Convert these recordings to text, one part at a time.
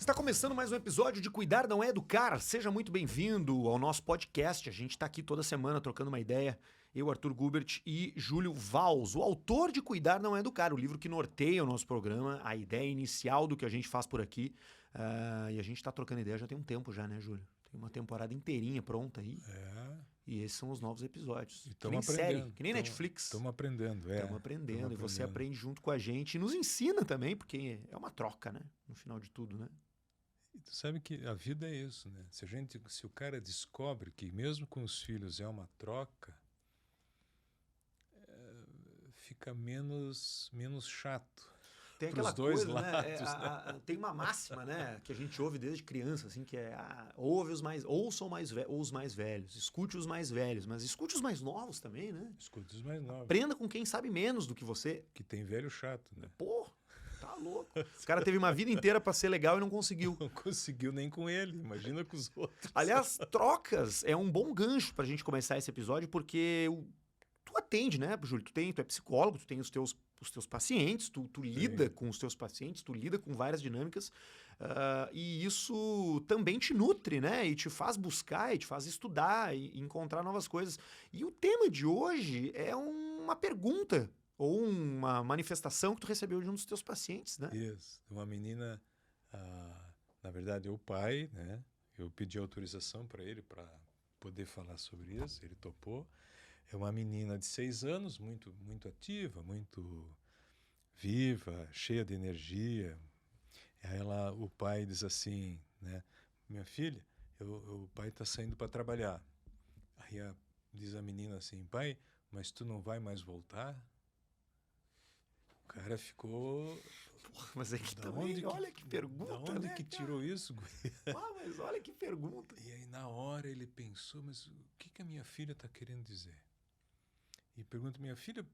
Está começando mais um episódio de Cuidar Não É Educar. Seja muito bem-vindo ao nosso podcast. A gente está aqui toda semana trocando uma ideia. Eu, Arthur Gubert e Júlio Valls, o autor de Cuidar Não É Educar, o livro que norteia o nosso programa, a ideia inicial do que a gente faz por aqui. E a gente está trocando ideia já tem um tempo já, né, Júlio? Tem uma temporada inteirinha pronta aí. E esses são os novos episódios. Que nem série, que nem Netflix. Estamos aprendendo, Estamos aprendendo. E você aprende junto com a gente e nos ensina também, porque é uma troca, né? No final de tudo, né? E tu sabe que a vida é isso, né? Se o cara descobre que mesmo com os filhos é uma troca, fica menos chato. Tem aquela dois coisa, lados, né? Tem uma máxima, né, que a gente ouve desde criança, assim, que é ouçam os mais velhos, escute os mais velhos, mas escute os mais novos também, né? Escute os mais novos. Aprenda com quem sabe menos do que você. Que tem velho chato, né? Pô, tá louco. O cara teve uma vida inteira pra ser legal e não conseguiu. Não conseguiu nem com ele, imagina com os outros. Aliás, trocas é um bom gancho pra gente começar esse episódio, porque tu atende, né, Júlio? Tu é psicólogo, tu tem os teus pacientes, tu lida com os teus pacientes, tu lida com várias dinâmicas, e isso também te nutre, né? E te faz buscar, e te faz estudar, e encontrar novas coisas. E o tema de hoje é uma pergunta, ou uma manifestação que tu recebeu de um dos teus pacientes, né? Isso, uma menina, na verdade é o pai, né? Eu pedi autorização para ele para poder falar sobre isso, ele topou. É uma menina de 6 anos, muito, muito ativa, muito viva, cheia de energia. O pai diz assim, né? Minha filha, o pai está saindo para trabalhar. Aí diz a menina assim, pai, mas tu não vai mais voltar? O cara ficou... Porra, mas é que também, olha que pergunta, da onde né, que tirou isso, guri? Mas olha que pergunta. E aí na hora ele pensou, mas o que a minha filha está querendo dizer? E pergunta, minha filha,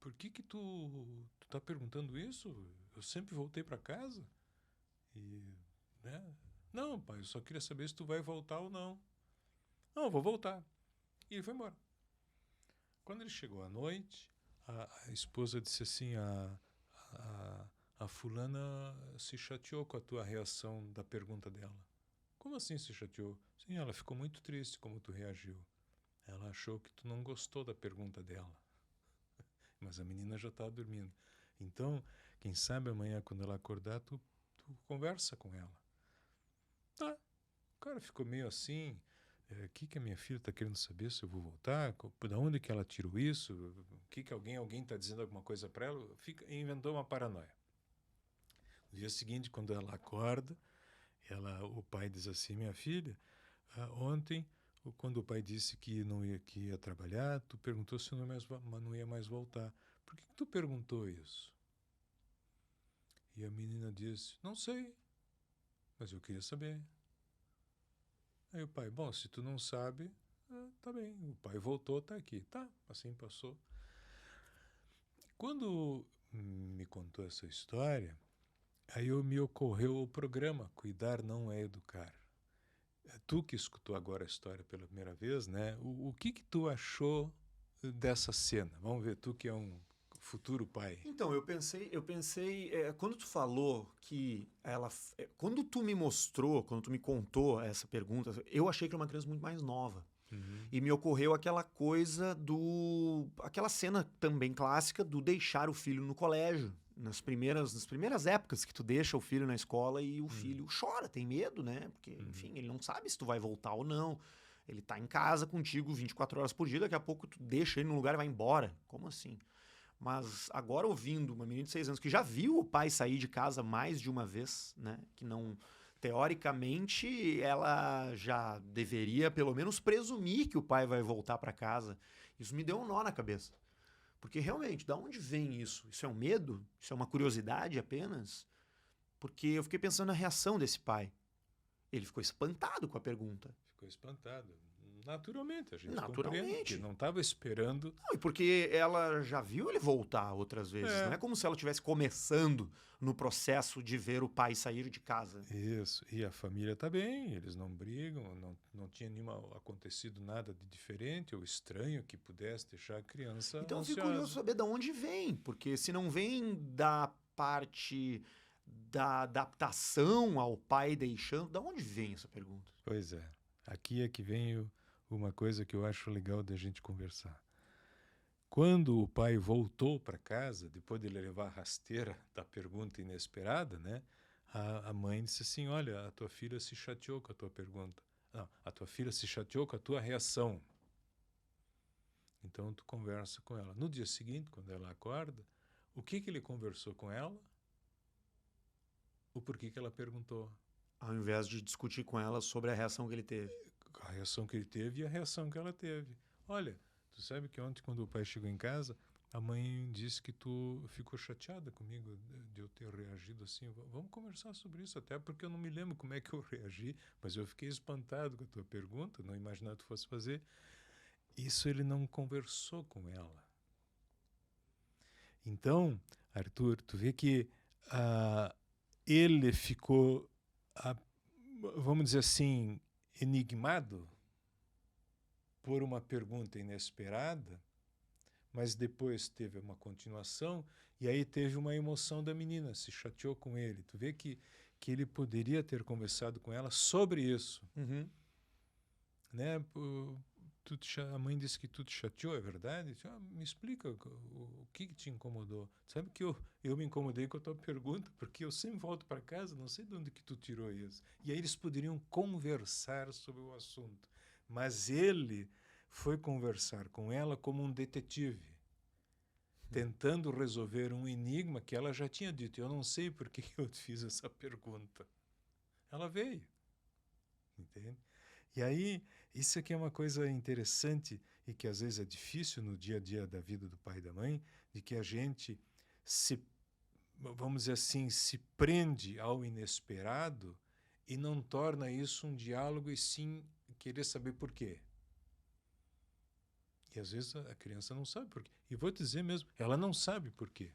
por que tu tá perguntando isso? Eu sempre voltei para casa. E, né? Não, pai, eu só queria saber se tu vai voltar ou não. Não, eu vou voltar. E ele foi embora. Quando ele chegou à noite, a esposa disse assim, a fulana se chateou com a tua reação da pergunta dela. Como assim se chateou? Sim, ela ficou muito triste como tu reagiu. Ela achou que tu não gostou da pergunta dela. Mas a menina já estava dormindo. Então, quem sabe amanhã, quando ela acordar, tu conversa com ela. Tá. O cara ficou meio assim. O que a minha filha está querendo saber se eu vou voltar? Da onde que ela tirou isso? O que alguém está dizendo alguma coisa para ela? Inventou uma paranoia. No dia seguinte, quando ela acorda, o pai diz assim, minha filha, ontem... Quando o pai disse que ia trabalhar, tu perguntou se não ia mais voltar. Por que tu perguntou isso? E a menina disse, não sei, mas eu queria saber. Aí o pai, bom, se tu não sabe, tá bem. O pai voltou, tá aqui. Tá, assim passou. Quando me contou essa história, aí me ocorreu o programa Cuidar Não É Educar. Tu que escutou agora a história pela primeira vez, né? O que tu achou dessa cena? Vamos ver, tu que é um futuro pai. Então, eu pensei, quando tu falou que quando tu me mostrou, quando tu me contou essa pergunta, eu achei que era uma criança muito mais nova. Uhum. E me ocorreu aquela coisa aquela cena também clássica do deixar o filho no colégio. Nas primeiras épocas que tu deixa o filho na escola e o filho chora, tem medo, né? Porque, enfim, ele não sabe se tu vai voltar ou não. Ele tá em casa contigo 24 horas por dia, daqui a pouco tu deixa ele num lugar e vai embora. Como assim? Mas agora ouvindo uma menina de 6 anos que já viu o pai sair de casa mais de uma vez, né? Que não... Teoricamente, ela já deveria pelo menos presumir que o pai vai voltar para casa. Isso me deu um nó na cabeça. Porque realmente, de onde vem isso? Isso é um medo? Isso é uma curiosidade apenas? Porque eu fiquei pensando na reação desse pai. Ele ficou espantado com a pergunta. Ficou espantado. Naturalmente, a gente Naturalmente. compreende que não estava esperando. Não, e porque ela já viu ele voltar outras vezes. Não é como se ela estivesse começando no processo de ver o pai sair de casa. Isso. E a família está bem, eles não brigam, não tinha acontecido nada de diferente ou estranho que pudesse deixar a criança Então eu ansiosa. fico curioso saber de onde vem, porque se não vem da parte da adaptação ao pai deixando? Da onde vem essa pergunta? Pois é. Aqui é que vem uma coisa que eu acho legal da gente conversar. Quando o pai voltou para casa, depois de ele levar a rasteira da pergunta inesperada, né? A mãe disse assim, olha, a tua filha se chateou com a tua pergunta. Não, a tua filha se chateou com a tua reação. Então tu conversa com ela. No dia seguinte, quando ela acorda, o que ele conversou com ela? O porquê que ela perguntou. Ao invés de discutir com ela sobre a reação que ele teve. A reação que ele teve e a reação que ela teve. Olha, tu sabe que ontem, quando o pai chegou em casa, a mãe disse que tu ficou chateada comigo de eu ter reagido assim. Vamos conversar sobre isso, até porque eu não me lembro como é que eu reagi, mas eu fiquei espantado com a tua pergunta, não imaginava que tu fosse fazer. Isso ele não conversou com ela. Então, Arthur, tu vê que ele ficou, vamos dizer assim, enigmado por uma pergunta inesperada, mas depois teve uma continuação e aí teve uma emoção da menina, se chateou com ele. Tu vê que ele poderia ter conversado com ela sobre isso. Uhum. Né? A mãe disse que tu te chateou, é verdade? Me explica o que te incomodou. Sabe que eu me incomodei com a tua pergunta, porque eu sempre volto para casa, não sei de onde que tu tirou isso. E aí eles poderiam conversar sobre o assunto. Mas ele foi conversar com ela como um detetive, tentando resolver um enigma que ela já tinha dito. Eu não sei por que eu te fiz essa pergunta. Ela veio. Entende? E aí, isso aqui é uma coisa interessante e que às vezes é difícil no dia a dia da vida do pai e da mãe, de que a gente vamos dizer assim, se prende ao inesperado e não torna isso um diálogo e sim querer saber por quê. E às vezes a criança não sabe por quê. E vou te dizer mesmo, ela não sabe por quê.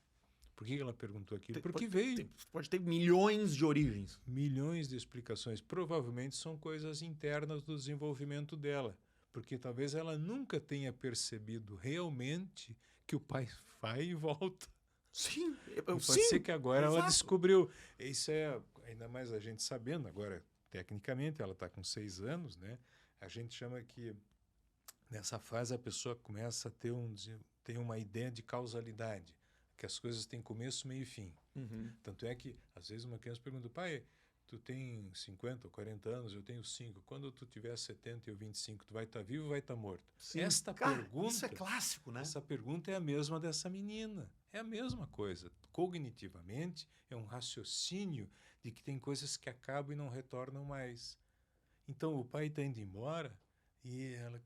Por que ela perguntou aquilo? Porque veio. Pode ter milhões de origens. Milhões de explicações. Provavelmente são coisas internas do desenvolvimento dela. Porque talvez ela nunca tenha percebido realmente que o pai vai e volta. Sim. Pode ser que agora ela descobriu. Isso é, ainda mais a gente sabendo, agora, tecnicamente, ela está com 6 anos, né? A gente chama que nessa fase a pessoa começa a ter uma ideia de causalidade, que as coisas têm começo, meio e fim. Uhum. Tanto é que, às vezes, uma criança pergunta, pai, tu tem 50 ou 40 anos, eu tenho 5. Quando tu tiver 70 e eu 25, tu vai estar vivo ou vai estar morto? Sim. Esta Cara, pergunta... isso é clássico, né? Essa pergunta é a mesma dessa menina. É a mesma coisa. Cognitivamente, é um raciocínio de que tem coisas que acabam e não retornam mais. Então, o pai está indo embora e ela...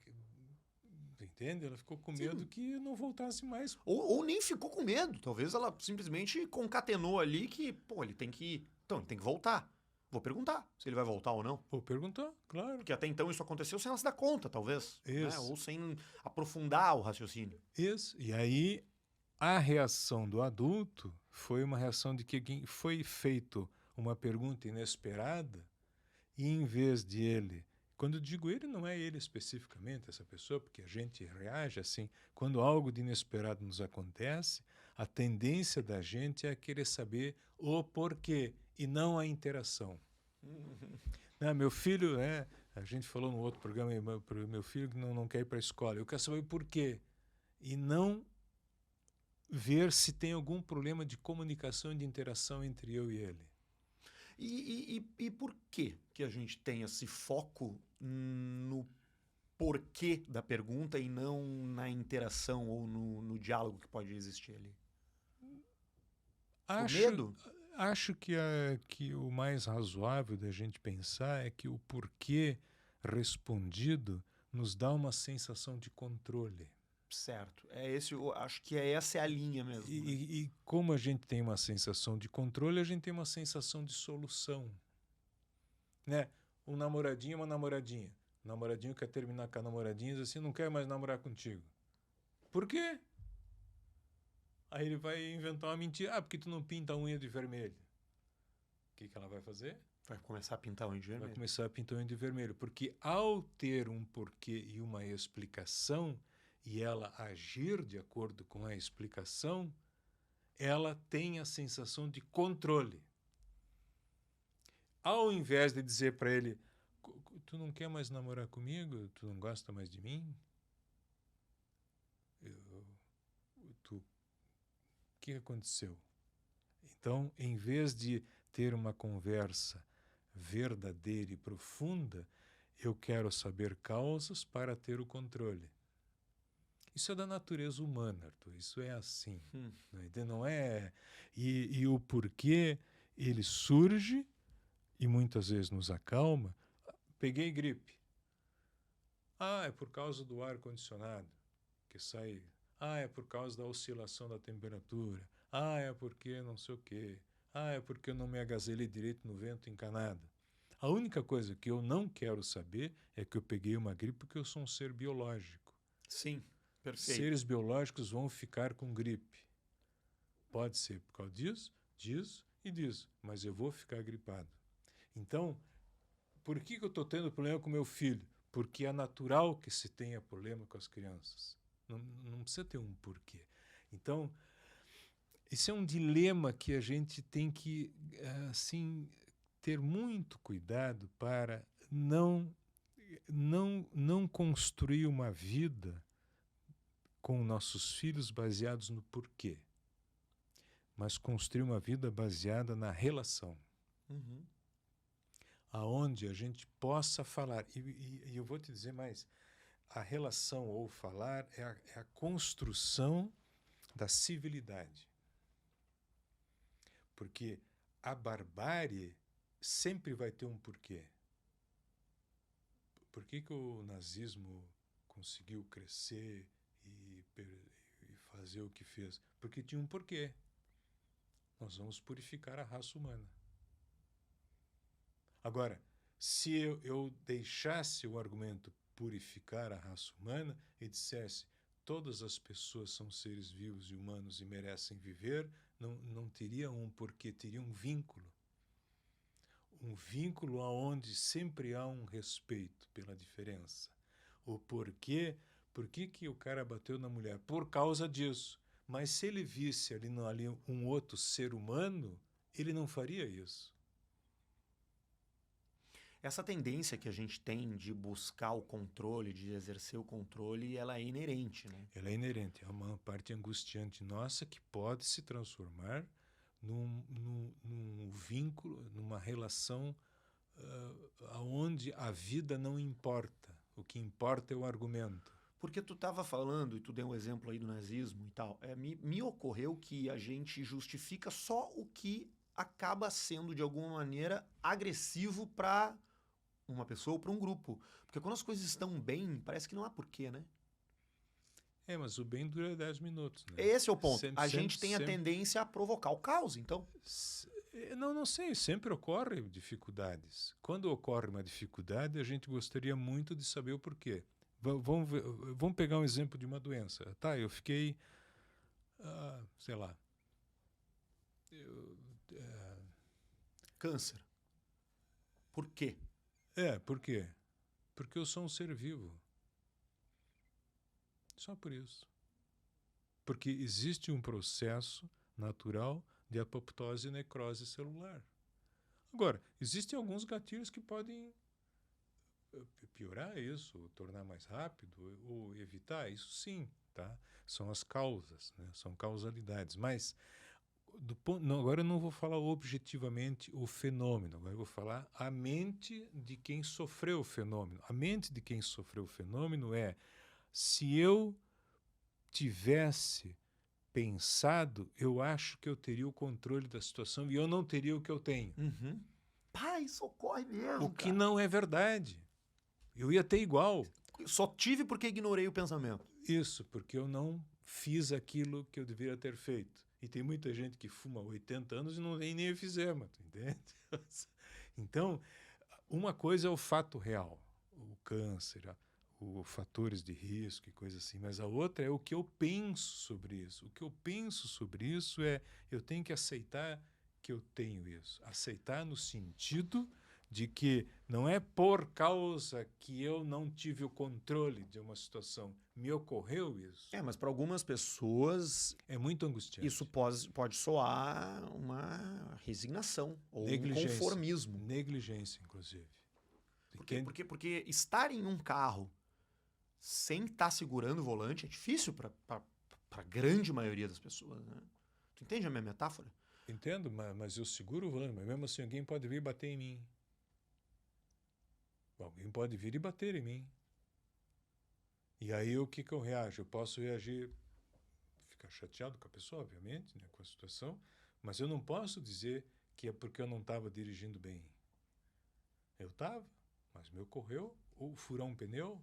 Entende? Ela ficou com medo que não voltasse mais. Ou nem ficou com medo. Talvez ela simplesmente concatenou ali que, pô, ele tem que... Então, ele tem que voltar. Vou perguntar se ele vai voltar ou não. Vou perguntar, claro. Porque até então isso aconteceu sem ela se dar conta, talvez. Isso. Né? Ou sem aprofundar o raciocínio. Isso. E aí, a reação do adulto foi uma reação de que foi feito uma pergunta inesperada e em vez de ele... Quando eu digo ele, não é ele especificamente, essa pessoa, porque a gente reage assim. Quando algo de inesperado nos acontece, a tendência da gente é querer saber o porquê e não a interação. Meu filho, a gente falou no outro programa, meu filho que não quer ir para a escola, eu quero saber o porquê. E não ver se tem algum problema de comunicação e de interação entre eu e ele. E por que a gente tem esse foco no porquê da pergunta e não na interação ou no diálogo que pode existir ali? Medo? Acho que o mais razoável da gente pensar é que o porquê respondido nos dá uma sensação de controle. Certo. Acho que essa é a linha mesmo. E como a gente tem uma sensação de controle, a gente tem uma sensação de solução. Né? Um namoradinho, uma namoradinha. O namoradinho quer terminar com a namoradinha e diz assim, não quero mais namorar contigo. Por quê? Aí ele vai inventar uma mentira. Porque tu não pinta a unha de vermelho. O que ela vai fazer? Vai começar a pintar a unha de vermelho. Vai começar a pintar a unha de vermelho. Porque ao ter um porquê e uma explicação, e ela agir de acordo com a explicação, ela tem a sensação de controle. ao invés de dizer para ele, tu não quer mais namorar comigo? Tu não gosta mais de mim? O que aconteceu? Então, em vez de ter uma conversa verdadeira e profunda, eu quero saber causas para ter o controle. Isso é da natureza humana, Arthur. Isso é assim. Não é? E o porquê ele surge e muitas vezes nos acalma. Peguei gripe. Ah, é por causa do ar-condicionado que sai. Ah, é por causa da oscilação da temperatura. Ah, é porque não sei o quê. Ah, é porque eu não me agasalhei direito no vento encanado. A única coisa que eu não quero saber é que eu peguei uma gripe porque eu sou um ser biológico. Sim, perfeito. Seres biológicos vão ficar com gripe. Pode ser por causa disso e disso, mas eu vou ficar gripado. Então, por que eu estou tendo problema com meu filho? Porque é natural que se tenha problema com as crianças. Não precisa ter um porquê. Então, esse é um dilema que a gente tem que, assim, ter muito cuidado para não construir uma vida com nossos filhos baseados no porquê, mas construir uma vida baseada na relação. Aonde a gente possa falar. E eu vou te dizer mais, a relação ou falar é a construção da civilidade. Porque a barbárie sempre vai ter um porquê. Por que o nazismo conseguiu crescer e fazer o que fez? Porque tinha um porquê. Nós vamos purificar a raça humana. Agora, se eu deixasse o argumento purificar a raça humana e dissesse todas as pessoas são seres vivos e humanos e merecem viver, não teria um porquê, teria um vínculo. Um vínculo onde sempre há um respeito pela diferença. O porquê, por que o cara bateu na mulher? Por causa disso. Mas se ele visse ali um outro ser humano, ele não faria isso. Essa tendência que a gente tem de buscar o controle, de exercer o controle, ela é inerente, né? Ela é inerente, é uma parte angustiante nossa que pode se transformar num vínculo, numa relação onde a vida não importa. O que importa é o argumento. Porque tu estava falando, e tu deu um exemplo aí do nazismo e tal, me ocorreu que a gente justifica só o que acaba sendo, de alguma maneira, agressivo para uma pessoa ou para um grupo. Porque quando as coisas estão bem, parece que não há porquê, né? Mas o bem dura 10 minutos. Né? Esse é o ponto. A gente tem a tendência a provocar o caos, então. Não sei, sempre ocorrem dificuldades. Quando ocorre uma dificuldade, a gente gostaria muito de saber o porquê. Vamos pegar um exemplo de uma doença. Tá, eu fiquei, sei lá... Câncer. Por quê? Por quê? Porque eu sou um ser vivo. Só por isso. Porque existe um processo natural de apoptose e necrose celular. Agora, existem alguns gatilhos que podem piorar isso, ou tornar mais rápido, ou evitar isso, sim, tá? São as causas, né? São causalidades. Mas agora eu não vou falar objetivamente o fenômeno, agora eu vou falar a mente de quem sofreu o fenômeno. A mente de quem sofreu o fenômeno é: se eu tivesse pensado, eu acho que eu teria o controle da situação e eu não teria o que eu tenho. Isso ocorre mesmo, o que não é verdade. Eu ia ter igual. Só tive porque ignorei o pensamento. Isso, porque eu não fiz aquilo que eu deveria ter feito. E tem muita gente que fuma há 80 anos e nem fizemos, entende? Então, uma coisa é o fato real, o câncer, os fatores de risco e coisas assim, mas a outra é o que eu penso sobre isso. O que eu penso sobre isso é, eu tenho que aceitar que eu tenho isso. Aceitar no sentido de que não é por causa que eu não tive o controle de uma situação, me ocorreu isso. Mas para algumas pessoas É muito angustiante. isso pode soar uma resignação ou um Negligência. conformismo. Negligência, inclusive. Porque estar em um carro sem estar segurando o volante é difícil para a grande maioria das pessoas, né? Tu entende a minha metáfora? Entendo, mas eu seguro o volante, mas mesmo assim alguém pode vir bater em mim. Alguém pode vir e bater em mim. E aí o que eu reajo? Eu posso reagir, ficar chateado com a pessoa, obviamente, né, com a situação, mas eu não posso dizer que é porque eu não estava dirigindo bem. Eu estava, mas me ocorreu ou furar um pneu.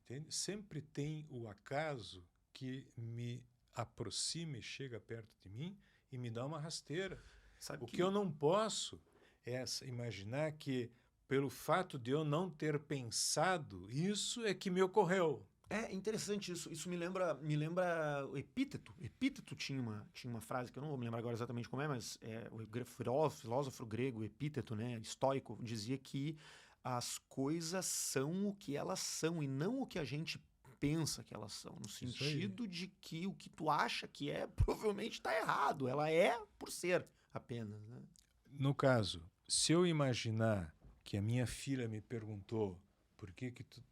Entende? Sempre tem o acaso que me aproxima e chega perto de mim e me dá uma rasteira. O que eu não posso é imaginar que pelo fato de eu não ter pensado, isso é que me ocorreu. É interessante isso. Isso me lembra o Epíteto. Epíteto tinha uma frase que eu não vou me lembrar agora exatamente como é, mas o filósofo grego Epíteto, né, estoico, dizia que as coisas são o que elas são e não o que a gente pensa que elas são. No sentido de que o que tu acha que é, provavelmente está errado. Ela é por ser apenas, né? No caso, se eu imaginar que a minha filha me perguntou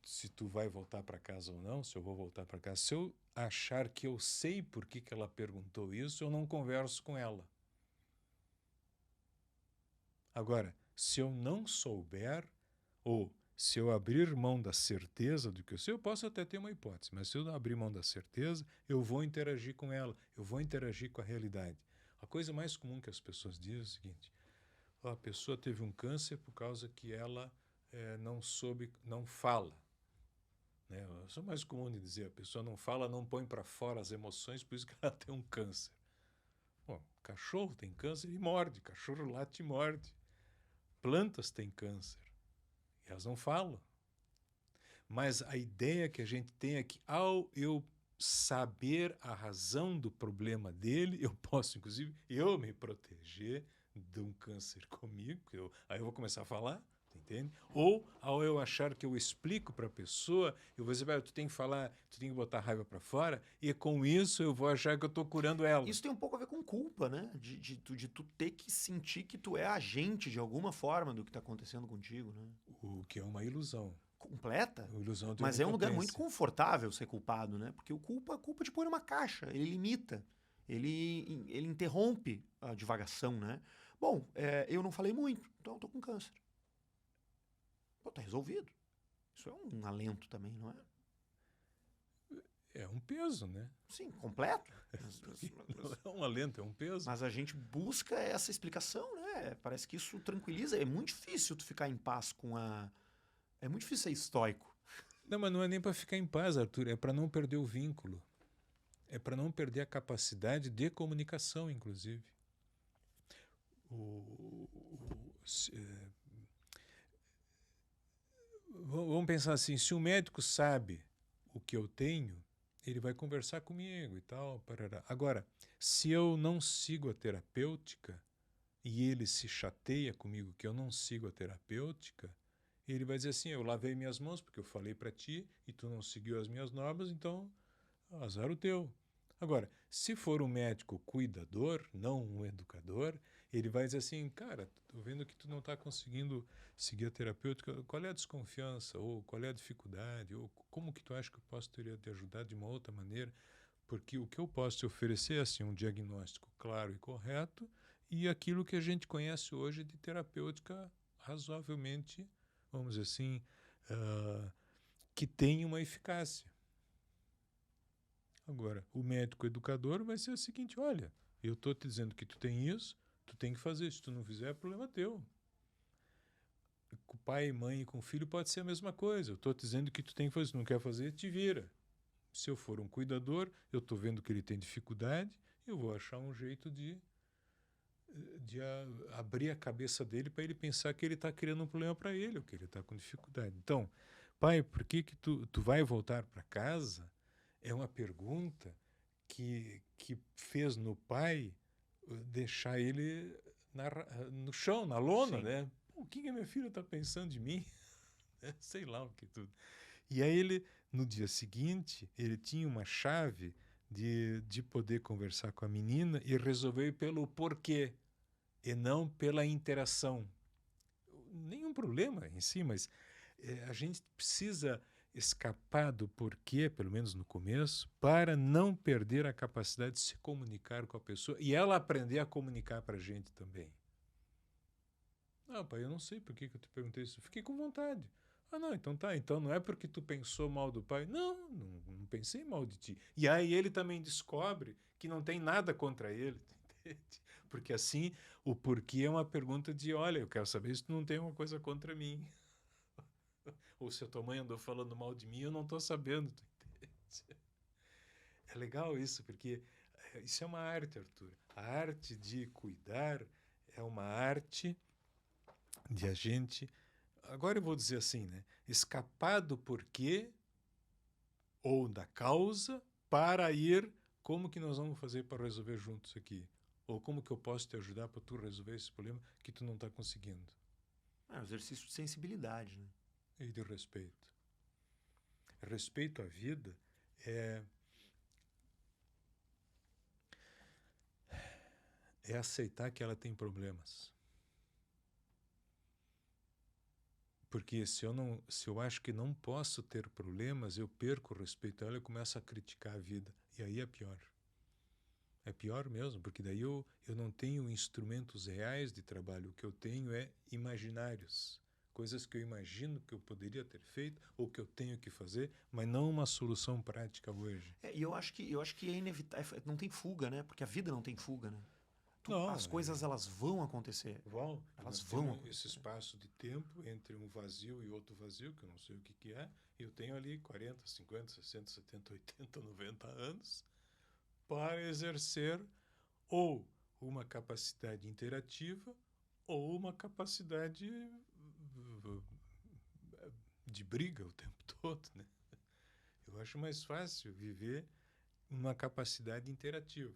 se tu vai voltar para casa ou não, se eu vou voltar para casa, se eu achar que eu sei por que ela perguntou isso, eu não converso com ela. Agora, se eu não souber, ou se eu abrir mão da certeza do que eu sei, eu posso até ter uma hipótese, mas se eu não abrir mão da certeza, eu vou interagir com ela, eu vou interagir com a realidade. A coisa mais comum que as pessoas dizem é o seguinte: a pessoa teve um câncer por causa que ela não fala. Né? Isso é o mais comum de dizer, a pessoa não fala, não põe para fora as emoções, por isso que ela tem um câncer. Bom, cachorro tem câncer e morde, cachorro late e morde. Plantas têm câncer e elas não falam. Mas a ideia que a gente tem é que ao eu saber a razão do problema dele, eu posso, inclusive, eu me proteger de um câncer comigo, aí eu vou começar a falar, entende? Ou ao eu achar que eu explico para a pessoa, eu vou dizer, tu tem que falar, tu tem que botar a raiva para fora, e com isso eu vou achar que eu estou curando ela. Isso tem um pouco a ver com culpa, né? De tu ter que sentir que tu é agente de alguma forma do que está acontecendo contigo, né? O que é uma ilusão. Completa, ilusão de mas é um lugar muito onipotência. confortável ser culpado, né? Porque o culpa te põe numa caixa, ele limita, ele interrompe a divagação, né? Bom, eu não falei muito, então eu tô com câncer. Pô, tá resolvido. Isso é um alento também, não é? É um peso, né? Sim, completo. Não é um alento, é um peso. Mas a gente busca essa explicação, né? Parece que isso tranquiliza. É muito difícil tu ficar em paz com a... É muito difícil ser estoico. Não, mas não é nem para ficar em paz, Arthur, é para não perder o vínculo. É para não perder a capacidade de comunicação, inclusive. Vamos pensar assim, se o médico sabe o que eu tenho, ele vai conversar comigo e tal. Parará. Agora, se eu não sigo a terapêutica e ele se chateia comigo que eu não sigo a terapêutica, ele vai dizer assim, eu lavei minhas mãos porque eu falei para ti e tu não seguiu as minhas normas, então azar o teu. Agora, se for um médico cuidador, não um educador, ele vai dizer assim, cara, tô vendo que tu não está conseguindo seguir a terapêutica, qual é a desconfiança, ou qual é a dificuldade, ou como que tu acha que eu posso te ajudar de uma outra maneira? Porque o que eu posso te oferecer é assim, um diagnóstico claro e correto e aquilo que a gente conhece hoje de terapêutica razoavelmente, vamos dizer assim, que tem uma eficácia. Agora, o médico educador vai ser o seguinte, olha, eu estou te dizendo que tu tem isso, tu tem que fazer, se tu não fizer, é problema teu. Com pai e mãe e com filho pode ser a mesma coisa, eu estou te dizendo que tu tem que fazer, se tu não quer fazer, te vira. Se eu for um cuidador, eu estou vendo que ele tem dificuldade, eu vou achar um jeito de abrir a cabeça dele para ele pensar que ele está criando um problema para ele, ou que ele está com dificuldade. Então, pai, por que tu vai voltar para casa? É uma pergunta que fez no pai deixar ele no chão, na lona, Sim. né? o que a minha filha está pensando de mim? Sei lá o que tudo. E aí ele, no dia seguinte, ele tinha uma chave de poder conversar com a menina e resolver pelo porquê e não pela interação. Nenhum problema em si, mas a gente precisa escapar do porquê, pelo menos no começo, para não perder a capacidade de se comunicar com a pessoa e ela aprender a comunicar para a gente também. Ah, pai, eu não sei por que eu te perguntei isso. Fiquei com vontade. Ah, não, então tá. Então não é porque tu pensou mal do pai. Não pensei mal de ti. E aí ele também descobre que não tem nada contra ele. Entende? Porque assim, o porquê é uma pergunta de, olha, eu quero saber se tu não tem uma coisa contra mim. Ou se a tua mãe andou falando mal de mim, eu não estou sabendo. Tu entende? É legal isso, porque isso é uma arte, Arthur. A arte de cuidar é uma arte de a gente, agora eu vou dizer assim, né? Escapar do porquê ou da causa para ir como que nós vamos fazer para resolver juntos aqui? Ou como que eu posso te ajudar para tu resolver esse problema que tu não está conseguindo? É um exercício de sensibilidade, né? E de respeito. Respeito à vida é aceitar que ela tem problemas. Porque se eu acho que não posso ter problemas, eu perco o respeito a ela e começo a criticar a vida. E aí é pior. É pior mesmo, porque daí eu não tenho instrumentos reais de trabalho. O que eu tenho é imaginários. Coisas que eu imagino que eu poderia ter feito ou que eu tenho que fazer, mas não uma solução prática hoje. E eu acho que é inevitável. Não tem fuga, né? Porque a vida não tem fuga, né? Não, as coisas elas vão acontecer. Elas vão acontecer. Esse espaço de tempo entre um vazio e outro vazio, que eu não sei o que é, e eu tenho ali 40, 50, 60, 70, 80, 90 anos para exercer ou uma capacidade interativa ou uma capacidade de briga o tempo todo, né? Eu acho mais fácil viver uma capacidade interativa.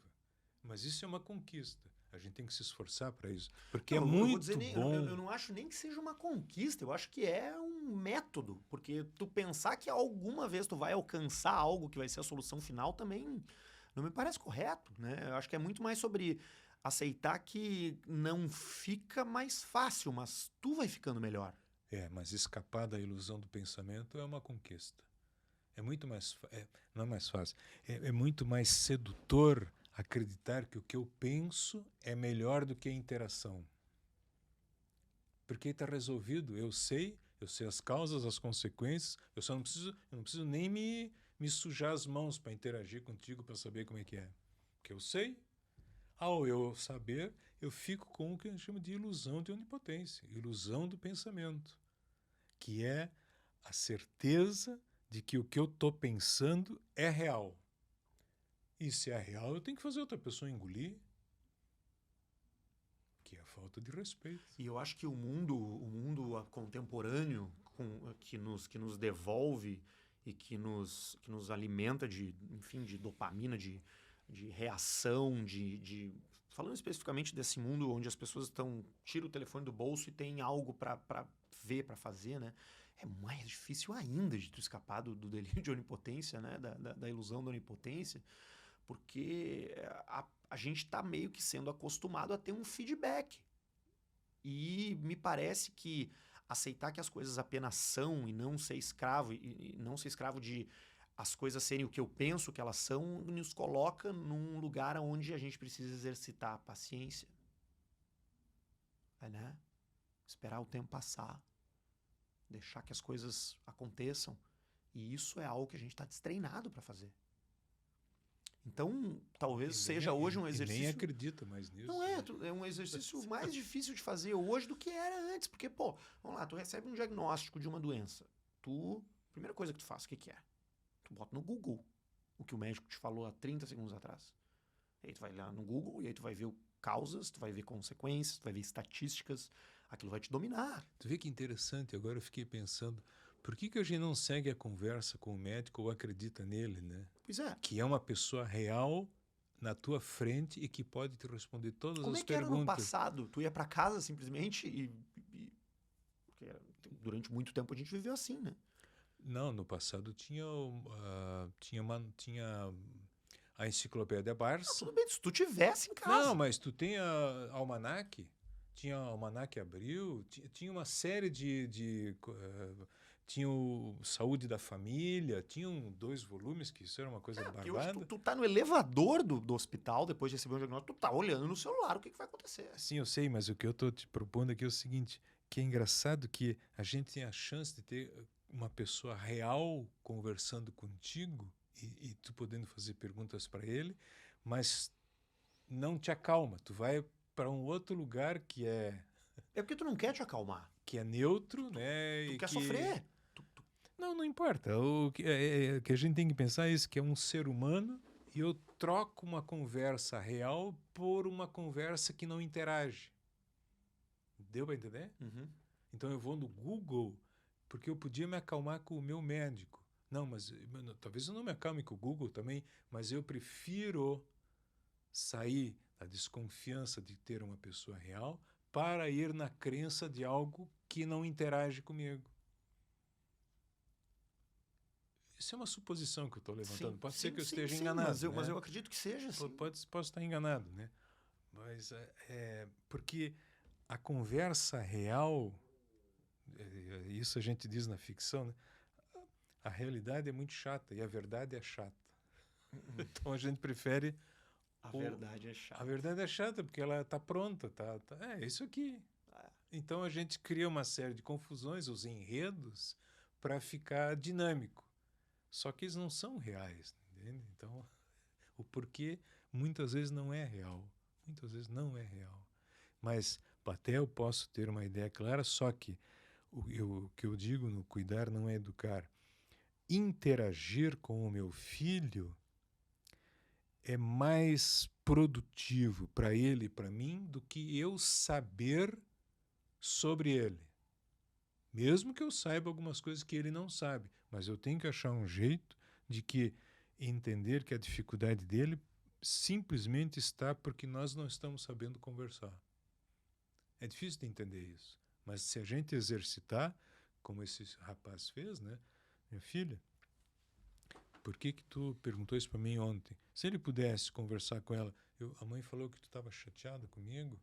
Mas isso é uma conquista. A gente tem que se esforçar para isso. Porque não, é muito bom. Eu não acho nem que seja uma conquista. Eu acho que é um método. Porque tu pensar que alguma vez tu vai alcançar algo que vai ser a solução final também não me parece correto, né? Eu acho que é muito mais sobre aceitar que não fica mais fácil, mas tu vai ficando melhor. Mas escapar da ilusão do pensamento é uma conquista. É muito mais... não é mais fácil. É muito mais sedutor acreditar que o que eu penso é melhor do que a interação. Porque está resolvido. Eu sei as causas, as consequências. Eu não preciso nem me sujar as mãos para interagir contigo, para saber como é que é. Porque eu sei. Ao eu saber, eu fico com o que a gente chama de ilusão de onipotência, ilusão do pensamento, que é a certeza de que o que eu estou pensando é real. E se é real, eu tenho que fazer outra pessoa engolir, que é a falta de respeito. E eu acho que o mundo contemporâneo que nos devolve e que nos alimenta de dopamina, de reação, falando especificamente desse mundo onde as pessoas tiram o telefone do bolso e tem algo para ver, para fazer, né? É mais difícil ainda de tu escapar do delírio de onipotência, né? Da ilusão da onipotência, porque a gente está meio que sendo acostumado a ter um feedback. E me parece que aceitar que as coisas apenas são e não ser escravo, e não ser escravo de as coisas serem o que eu penso que elas são, nos coloca num lugar onde a gente precisa exercitar a paciência. Né? Esperar o tempo passar. Deixar que as coisas aconteçam. E isso é algo que a gente está destreinado para fazer. Então, talvez seja hoje um exercício... nem acredita mais nisso. Não é um exercício mais difícil de fazer hoje do que era antes. Porque, vamos lá, tu recebe um diagnóstico de uma doença. Primeira coisa que tu faz, o que é? Tu bota no Google o que o médico te falou há 30 segundos atrás. Aí tu vai lá no Google e aí tu vai ver causas, tu vai ver consequências, tu vai ver estatísticas. Aquilo vai te dominar. Tu vê que interessante, agora eu fiquei pensando... Por que a gente não segue a conversa com o médico ou acredita nele, né? Pois é. Que é uma pessoa real na tua frente e que pode te responder todas as perguntas. Como é que era no passado? Tu ia pra casa simplesmente e Porque durante muito tempo a gente viveu assim, né? Não, no passado tinha a enciclopédia Barça. Tudo bem, se tu tivesse em casa. Não, mas tu tem almanaque. Tinha almanaque Abril, tinha uma série tinha o Saúde da Família, tinham 2 volumes, que isso era uma coisa Porque hoje barbada. tu tá no elevador do hospital, depois de receber um diagnóstico, tu tá olhando no celular o que vai acontecer. Sim, eu sei, mas o que eu estou te propondo aqui é o seguinte, que é engraçado que a gente tem a chance de ter uma pessoa real conversando contigo e tu podendo fazer perguntas para ele, mas não te acalma. Tu vai para um outro lugar que é porque tu não quer te acalmar. neutro, né? Tu quer sofrer. Não importa. O que a gente tem que pensar é isso, que é um ser humano e eu troco uma conversa real por uma conversa que não interage. Deu para entender? Uhum. Então eu vou no Google porque eu podia me acalmar com o meu médico. Não, mas talvez eu não me acalme com o Google também, mas eu prefiro sair da desconfiança de ter uma pessoa real para ir na crença de algo que não interage comigo. Isso é uma suposição que eu estou levantando. Pode ser que eu esteja enganado. Mas eu acredito que seja assim. Posso estar enganado, né? Mas porque a conversa real, isso a gente diz na ficção, né? A realidade é muito chata e a verdade é chata. Então a gente prefere... A verdade é chata. A verdade é chata porque ela está pronta. É isso aqui. Então a gente cria uma série de confusões, os enredos, para ficar dinâmico. Só que eles não são reais, entende? Então, o porquê muitas vezes não é real. Muitas vezes não é real. Mas até eu posso ter uma ideia clara, só que o que eu digo no cuidar não é educar. Interagir com o meu filho é mais produtivo para ele e para mim do que eu saber sobre ele. Mesmo que eu saiba algumas coisas que ele não sabe, mas eu tenho que achar um jeito de entender que a dificuldade dele simplesmente está porque nós não estamos sabendo conversar. É difícil de entender isso, mas se a gente exercitar, como esse rapaz fez, né? Minha filha, por que tu perguntou isso para mim ontem? Se ele pudesse conversar com ela, a mãe falou que tu estava chateada comigo,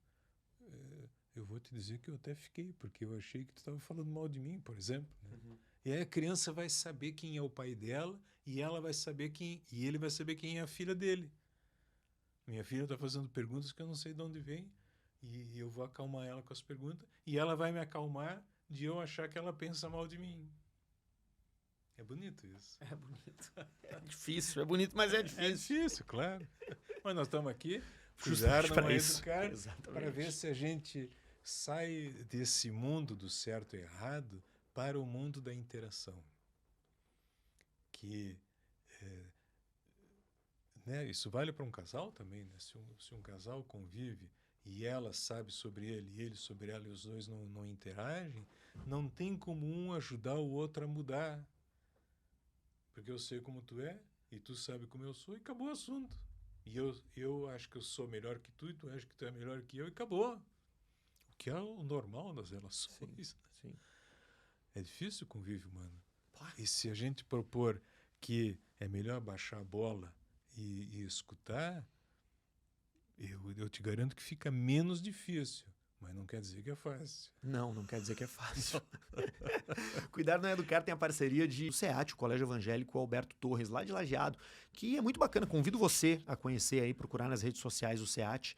eu vou te dizer que eu até fiquei, porque eu achei que tu estava falando mal de mim, por exemplo. Né? Uhum. E aí a criança vai saber quem é o pai dela e ela vai saber e ele vai saber quem é a filha dele. Minha filha está fazendo perguntas que eu não sei de onde vem e eu vou acalmar ela com as perguntas e ela vai me acalmar de eu achar que ela pensa mal de mim. É bonito isso. É bonito. É difícil, é bonito, mas é difícil. É difícil, claro. Mas nós estamos aqui, cuidar não é educar, para ver se a gente sai desse mundo do certo e errado para o mundo da interação. Que, né, isso vale para um casal também, né? Se um casal convive e ela sabe sobre ele e ele sobre ela e os dois não interagem, não tem como um ajudar o outro a mudar. Porque eu sei como tu é e tu sabe como eu sou e acabou o assunto. E eu acho que eu sou melhor que tu e tu acha que tu é melhor que eu e acabou. O que é o normal das relações. Sim, sim. É difícil o convívio humano. E se a gente propor que é melhor baixar a bola e escutar, eu te garanto que fica menos difícil. Mas não quer dizer que é fácil. Não quer dizer que é fácil. Cuidar não é educar tem a parceria do SEAT, o Colégio Evangélico Alberto Torres, lá de Lajeado, que é muito bacana. Convido você a conhecer aí, procurar nas redes sociais o SEAT,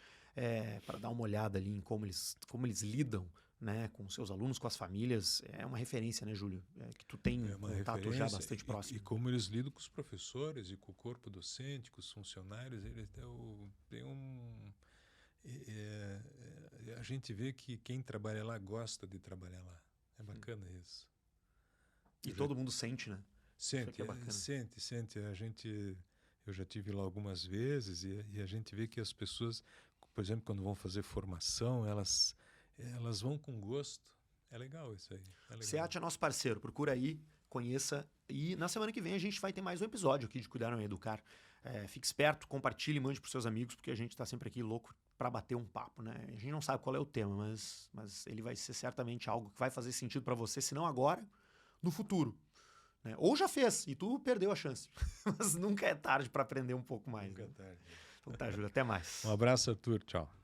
para dar uma olhada ali em como eles lidam, né, com seus alunos, com as famílias. É uma referência, né, Júlio? Que tu tem um contato já bastante próximo. E como eles lidam com os professores e com o corpo docente, com os funcionários, eles têm a gente vê que quem trabalha lá gosta de trabalhar lá. É bacana isso. E todo mundo sente, né? Sente. Eu já estive lá algumas vezes e a gente vê que as pessoas, por exemplo, quando vão fazer formação, elas vão com gosto. É legal isso aí. SEAT é nosso parceiro. Procura aí, conheça. E na semana que vem a gente vai ter mais um episódio aqui de Cuidar não é Educar. Fique esperto, compartilhe, mande pros seus amigos, porque a gente tá sempre aqui louco para bater um papo, né? A gente não sabe qual é o tema, mas ele vai ser certamente algo que vai fazer sentido para você, se não agora, no futuro. Né? Ou já fez, e tu perdeu a chance. Mas nunca é tarde para aprender um pouco mais. Nunca é né? tarde. Então tá, Júlio, até mais. Um abraço, Arthur. Tchau.